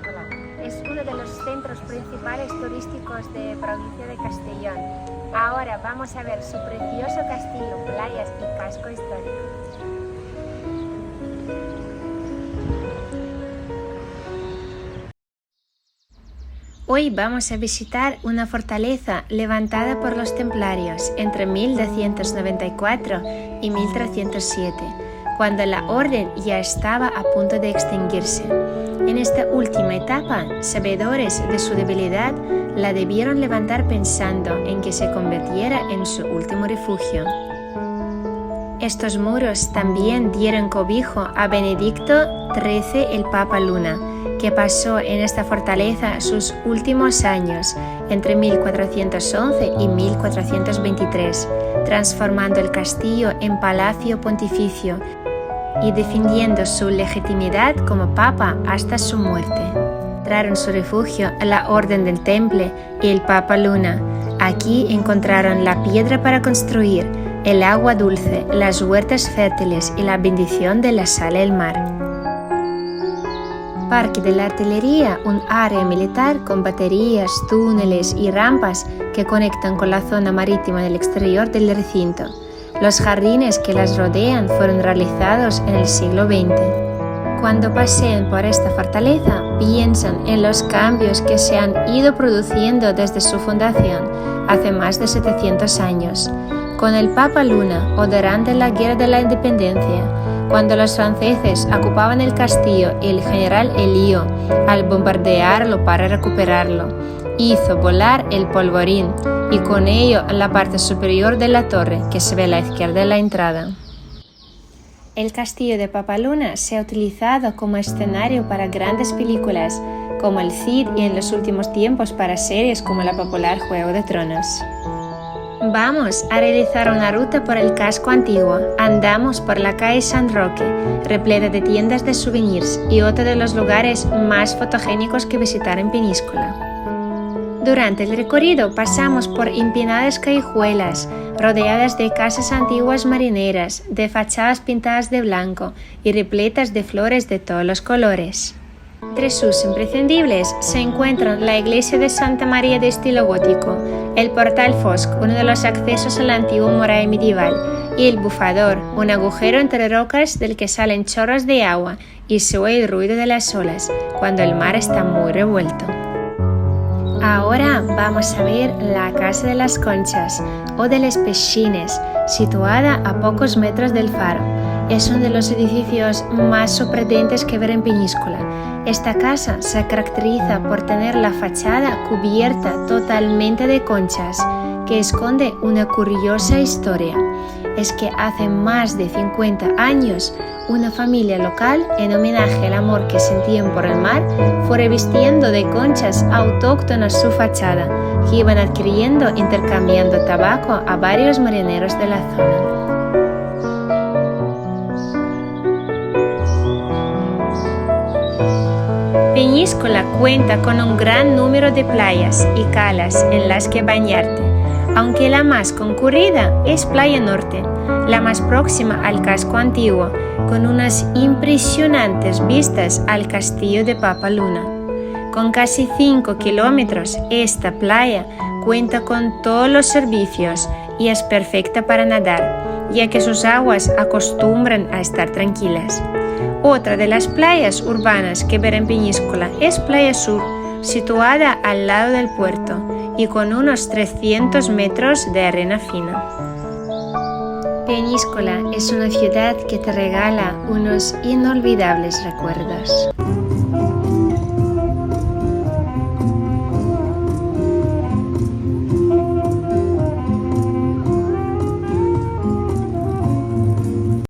Peñíscola. Es uno de los centros principales turísticos de provincia de Castellón. Ahora vamos a ver su precioso castillo, playas y casco histórico. Hoy vamos a visitar una fortaleza levantada por los templarios entre 1294 y 1307, cuando la orden ya estaba a punto de extinguirse. En esta última etapa, sabedores de su debilidad, la debieron levantar pensando en que se convirtiera en su último refugio. Estos muros también dieron cobijo a Benedicto XIII el Papa Luna, que pasó en esta fortaleza sus últimos años, entre 1411 y 1423, transformando el castillo en palacio pontificio y defendiendo su legitimidad como papa hasta su muerte. Encontraron su refugio a la Orden del Temple y el Papa Luna. Aquí encontraron la piedra para construir, el agua dulce, las huertas fértiles y la bendición de la sal del mar. Parque de la Artillería, un área militar con baterías, túneles y rampas que conectan con la zona marítima del exterior del recinto. Los jardines que las rodean fueron realizados en el siglo XX. Cuando paseen por esta fortaleza, piensan en los cambios que se han ido produciendo desde su fundación, hace más de 700 años. Con el Papa Luna o durante la Guerra de la Independencia, cuando los franceses ocupaban el castillo y el general Elío, al bombardearlo para recuperarlo, hizo volar el polvorín y con ello la parte superior de la torre que se ve a la izquierda de la entrada. El castillo de Papa Luna se ha utilizado como escenario para grandes películas como El Cid y en los últimos tiempos para series como la popular Juego de Tronos. Vamos a realizar una ruta por el casco antiguo. Andamos por la calle San Roque, repleta de tiendas de souvenirs y otro de los lugares más fotogénicos que visitar en Peñíscola. Durante el recorrido pasamos por empinadas callejuelas, rodeadas de casas antiguas marineras, de fachadas pintadas de blanco y repletas de flores de todos los colores. Entre sus imprescindibles se encuentran la iglesia de Santa María de estilo gótico, el portal Fosc, uno de los accesos a la antigua muralla medieval, y el bufador, un agujero entre rocas del que salen chorros de agua y se oye el ruido de las olas cuando el mar está muy revuelto. Ahora vamos a ver la Casa de las Conchas o de les Peixines, situada a pocos metros del faro. Es uno de los edificios más sorprendentes que ver en Peñíscola. Esta casa se caracteriza por tener la fachada cubierta totalmente de conchas, que esconde una curiosa historia. Es que hace más de 50 años, una familia local, en homenaje al amor que sentían por el mar, fue revistiendo de conchas autóctonas su fachada, que iban adquiriendo intercambiando tabaco a varios marineros de la zona. Peñíscola cuenta con un gran número de playas y calas en las que bañarte, aunque la más concurrida es Playa Norte, la más próxima al casco antiguo, con unas impresionantes vistas al castillo de Papa Luna. Con casi 5 kilómetros, esta playa cuenta con todos los servicios y es perfecta para nadar, ya que sus aguas acostumbran a estar tranquilas. Otra de las playas urbanas que ver en Peñíscola es Playa Sur, situada al lado del puerto y con unos 300 metros de arena fina. Peñíscola es una ciudad que te regala unos inolvidables recuerdos.